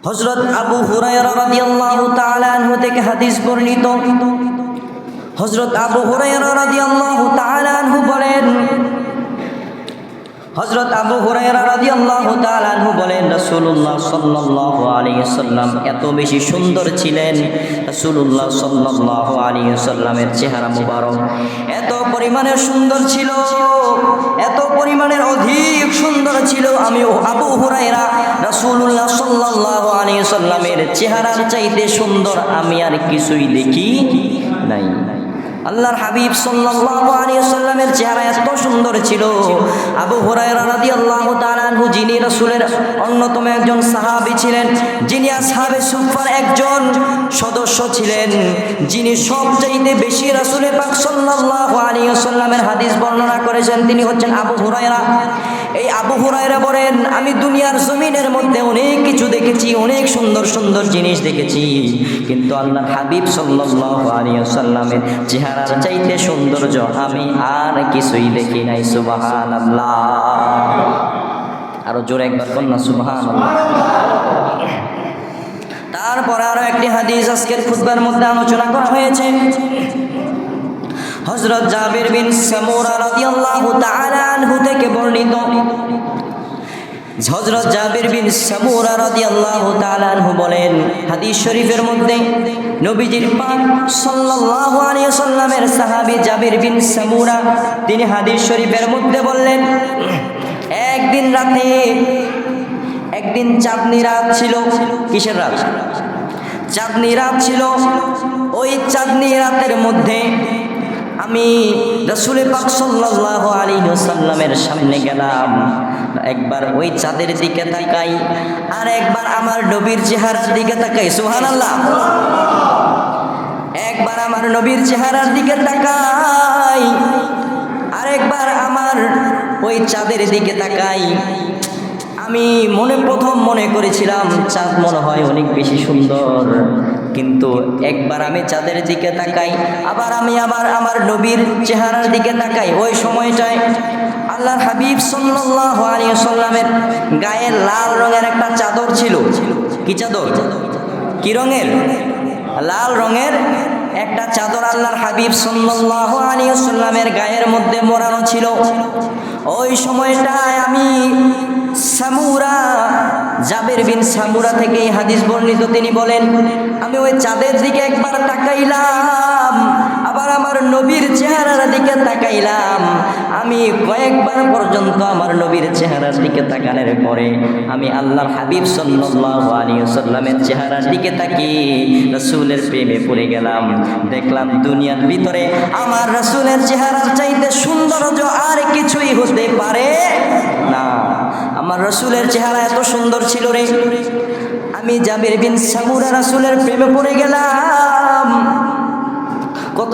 হযরত আবু হুরায়রা রাদিয়াল্লাহু তাআলা আনহু থেকে হাদিস বর্ণিত। হযরত আবু হুরায়রা রাদিয়াল্লাহু তাআলা আনহু বলেন, হযরত আবু হুরায়রা রাদিয়াল্লাহু তাআলা আনহু বলেন, রাসূলুল্লাহ সাল্লাল্লাহু আলাইহি ওয়াসাল্লাম এত বেশি সুন্দর ছিলেন। রাসূলুল্লাহ সাল্লাল্লাহু আলাইহি ওয়াসাল্লামের চেহারা মুবারক এত পরিমাণে সুন্দর ছিল, এত পরিমাণের অধিক সুন্দর ছিল। আমি আবু হুরায়রা রাসূলুল্লাহ সাল্লাল্লাহু আলাইহি ওয়াসাল্লামের চেহারার চাইতে সুন্দর আমি আর কিছুই দেখি নাই। আল্লাহর হাবিব সাল্লাল্লাহু আলাইহি ওয়াসাল্লামের চেহারা এত সুন্দর ছিল। আবু হুরায়রা রাদিয়াল্লাহু তাআলা আনহু যিনি রাসূলের অন্যতম একজন সাহাবী ছিলেন, যিনি আসহাবে সুফফার একজন সদস্য ছিলেন, যিনি সবচাইতে বেশি রাসূলের পাক সাল্লাল্লাহু আলাইহি ওয়াসাল্লামের হাদিস বর্ণনা করেছেন, তিনি হচ্ছেন আবু হুরায়রা। এই আবু হুরায়রা বলেন, আমি দুনিয়ার জমিনের মধ্যে অনেক কিছু দেখেছি, অনেক সুন্দর সুন্দর জিনিস দেখেছি, কিন্তু আল্লাহর হাবিব সাল্লাল্লাহু আলাইহি ওয়াসাল্লামের চেহারার চাইতে সৌন্দর্য আমি আর কিছুই দেখি নাই। সুবহানাল্লাহ। আরো জোরে একবার বলুন না সুবহানাল্লাহ। তারপর আরো একটি হাদিস আজকের খুতবার মধ্যে আলোচনা করা হয়েছে। হযরত জাবির বিন সামুরা রাদিয়াল্লাহু তাআলা আনহু থেকে বর্ণিত। হযরত জাবির বিন সামুরা রাদিয়াল্লাহু তাআলা আনহু বলেন, হাদিস শরীফের মধ্যে নবীজির পাক সাল্লাল্লাহু আলাইহি ওয়াসাল্লামের সাহাবী জাবির বিন সামুরা তিনি হাদিস শরীফের মধ্যে বললেন, একদিন রাতে, একদিন চাঁদনি রাত ছিল। কিসের রাত? চাঁদনি রাত ছিল। ওই চাঁদনি রাতের মধ্যে আমি রাসূল পাক সাল্লাল্লাহু আলাইহি ওয়াসাল্লামের সামনে গেলাম। একবার ওই চাঁদের দিকে তাকাই, আর একবার আমার নবীর চেহারার দিকে তাকাই। সুবহানাল্লাহ। একবার আমার নবীর চেহারার দিকে তাকাই, আর একবার আমার ওই চাঁদের দিকে তাকাই। আমি প্রথম মনে করেছিলাম চাঁদ মনে হয় অনেক বেশি সুন্দর, কিন্তু একবার আমি চাঁদের দিকে তাকাই, আবার আমার নবীর চেহারার দিকে তাকাই। ওই সময়টায় আল্লাহর হাবিব সাল্লাল্লাহু আলাইহি ওয়াসাল্লামের গায়ে লাল রঙের একটা চাদর ছিল। কি চাদর? কি রঙের? লাল রঙের একটা চাদর আল্লাহর হাবিব সাল্লাল্লাহু আলাইহি ওয়াসাল্লামের গায়ের মধ্যে মোড়ানো ছিল। ওই সময়টায় আমি সামুরা, জাবির বিন সামুরা থেকে এই হাদিস বর্ণিত, তিনি বলেন, আমি ওই চাঁদের দিকে একবার তাকাইলাম, আবার আমার নবীর চেহারার দিকে তাকাইলাম। আমি কয়েকবার পর্যন্ত আমার নবীর চেহারার দিকে তাকানোর পরে আমি আল্লাহর হাবিব সাল্লাল্লাহু আলাইহি ওয়াসাল্লামের চেহারার দিকে তাকিয়ে রাসূলের প্রেমে পড়ে গেলাম। দেখলাম দুনিয়ার ভিতরে আমার রাসূলের চেহারার চাইতে সৌন্দর্য আর কিছুই হতে পারে না। আমার রাসূলের চেহারা এত সুন্দর ছিল রে। আমি জাবির বিন সামুরা রাসূলের প্রেমে পড়ে গেলাম। কত